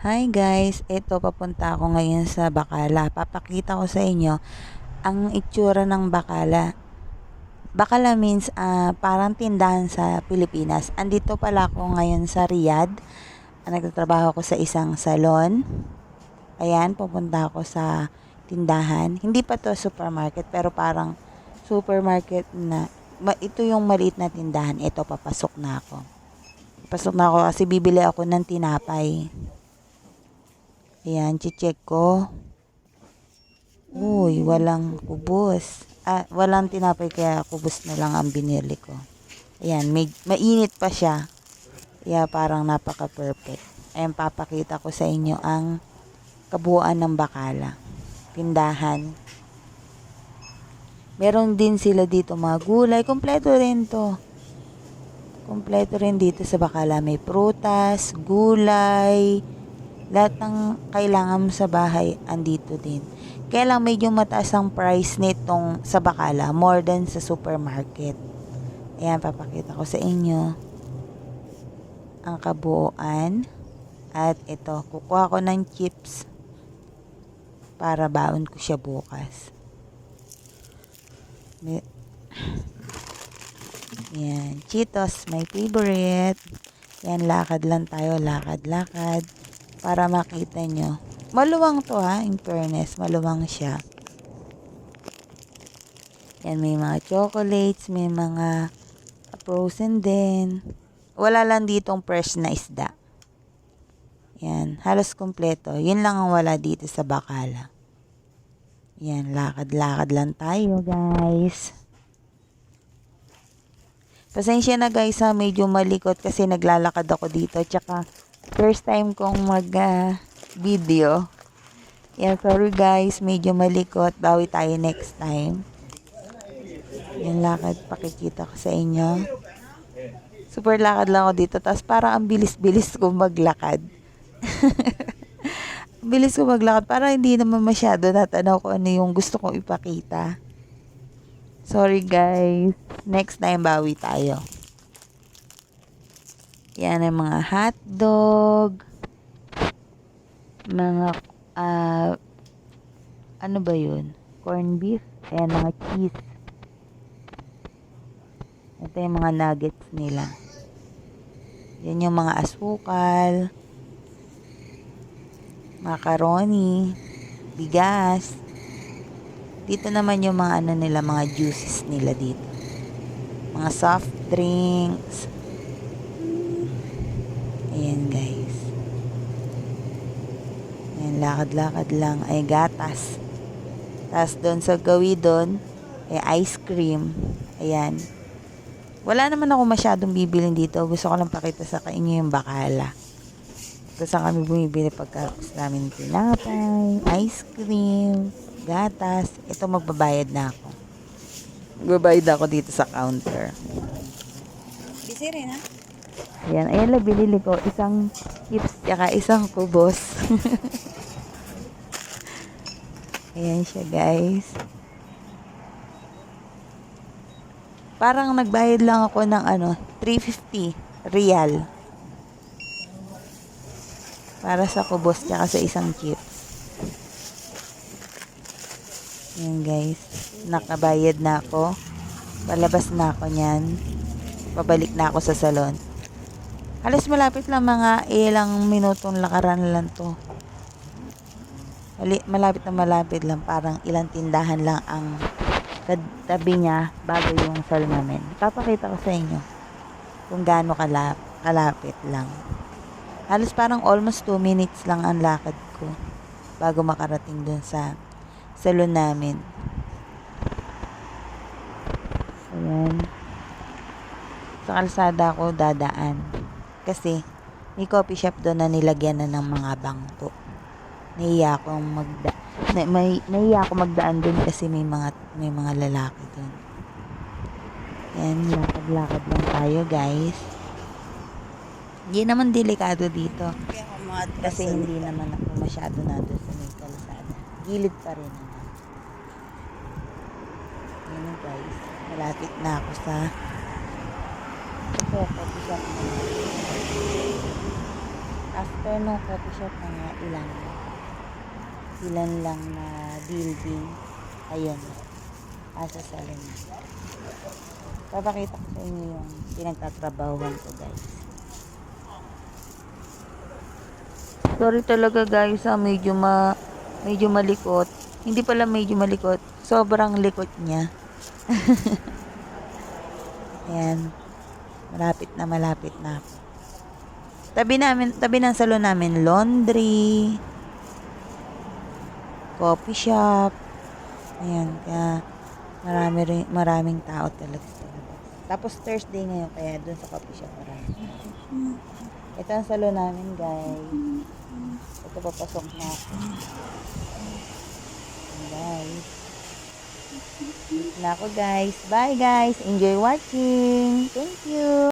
Hi guys, ito papunta ako ngayon sa Bacala. Papakita ko sa inyo ang itsura ng Bacala. Bacala means parang tindahan sa Pilipinas. Andito pala ako ngayon sa Riyadh. Nagtatrabaho ako sa isang salon. Ayan, pupunta ako sa tindahan. Hindi pa to supermarket pero parang supermarket na. Ito yung maliit na tindahan. Ito, papasok na ako. Papasok na ako kasi bibili ako ng tinapay. Ayan, check ko. Uy, walang kubos. Walang tinapay kaya kubos na lang ang binili ko. Ayan, mainit pa siya. Kaya parang napaka-perfect. Ayan, papakita ko sa inyo ang kabuuan ng Bacala. Tindahan. Meron din sila dito mga gulay. Kompleto rin to. Kompleto rin dito sa Bacala. May prutas, gulay, lahat ng kailangan mo sa bahay andito din. Kaya lang medyo mataas ang price nitong sa Bacala more than sa supermarket. Ayan, papakita ko sa inyo ang kabuuan. At ito, kukuha ko ng chips para baon ko siya bukas. Yan, Cheetos, my favorite. Yan, lakad lang tayo, lakad-lakad. Para makita nyo. Maluwang to in fairness. Maluwang siya. Yan, may mga chocolates, may mga frozen din. Wala lang ditong fresh na isda. Yan, halos kompleto. Yun lang ang wala dito sa Bacala. Yan, lakad-lakad lang tayo, guys. Pasensya na guys medyo malikot kasi naglalakad ako dito. Tsaka, first time kong mag-video. Yan, sorry guys, medyo malikot. Bawi tayo next time. Yan, lakad, pakikita ko sa inyo. Super lakad lang ako dito. Tapos parang ang bilis-bilis ko maglakad. Bilis ko maglakad. Parang hindi naman masyado natanaw ko ano yung gusto kong ipakita. Sorry guys. Next time bawi tayo. Yan ang mga hotdog. Mga, ano ba yun? Corn beef. Ayan, mga cheese. Ito yung mga nuggets nila. Yan yung mga asukal. Macaroni. Bigas. Dito naman yung mga ano nila, mga juices nila dito. Mga soft drinks. Ayan guys. Ayan, lakad-lakad lang. Ay, gatas. Tapos doon sa gawi doon, ay ice cream. Ayan. Wala naman ako masyadong bibilin dito. Gusto ko lang pakita sa inyo yung Bacala. Kasi kami bumibili pagkatapos namin tinapay, ice cream, gatas. Ito, magbabayad na ako. Magbabayad ako dito sa counter. Busy rin ha? Ayan, ayan lang binili ko. Isang chips, tsaka isang kubos. Ayan siya guys. Parang nagbayad lang ako ng 350 real. Para sa kubos tsaka sa isang chips. Ayan guys. Nakabayad na ako. Palabas na ako niyan. Pabalik na ako sa salon. Halos malapit lang, mga ilang minutong lakaran lang to. Malapit na malapit lang. Parang ilang tindahan lang ang tabi niya bago yung salon namin. Papakita ko sa inyo kung gaano kalapit lang. Halos parang almost 2 minutes lang ang lakad ko bago makarating dun sa salon namin. Ayan. Sa kalsada ako dadaan. Kasi may coffee shop doon na nilagyan na ng mga bangko. Nahiya ako magdaan doon kasi may mga lalaki doon. Ayan, lakad-lakad lang tayo guys. Hindi naman delikado dito. Kasi hindi naman ako masyado na doon sa may kalsada. Gilid pa rin naman. Ayan guys. Malapit na ako sa coffee shop. After nung coffee shop, mga ilan lang na building. Ayun. Asa salon. Papakita ko sa inyo yung pinagtatrabahuan ko, guys. Sorry talaga, guys, medyo malikot. Hindi pala medyo malikot. Sobrang likot niya. Ayan. Malapit na ako. Tabi ng salon namin, laundry, coffee shop. Ayan, kaya maraming tao talaga sa labas. Tapos Thursday ngayon, kaya dun sa coffee shop marami. Ito ang salon namin, guys. Ito, papasok na ako. Ayan, guys. Dito na ako, guys. Bye, guys. Enjoy watching. Thank you.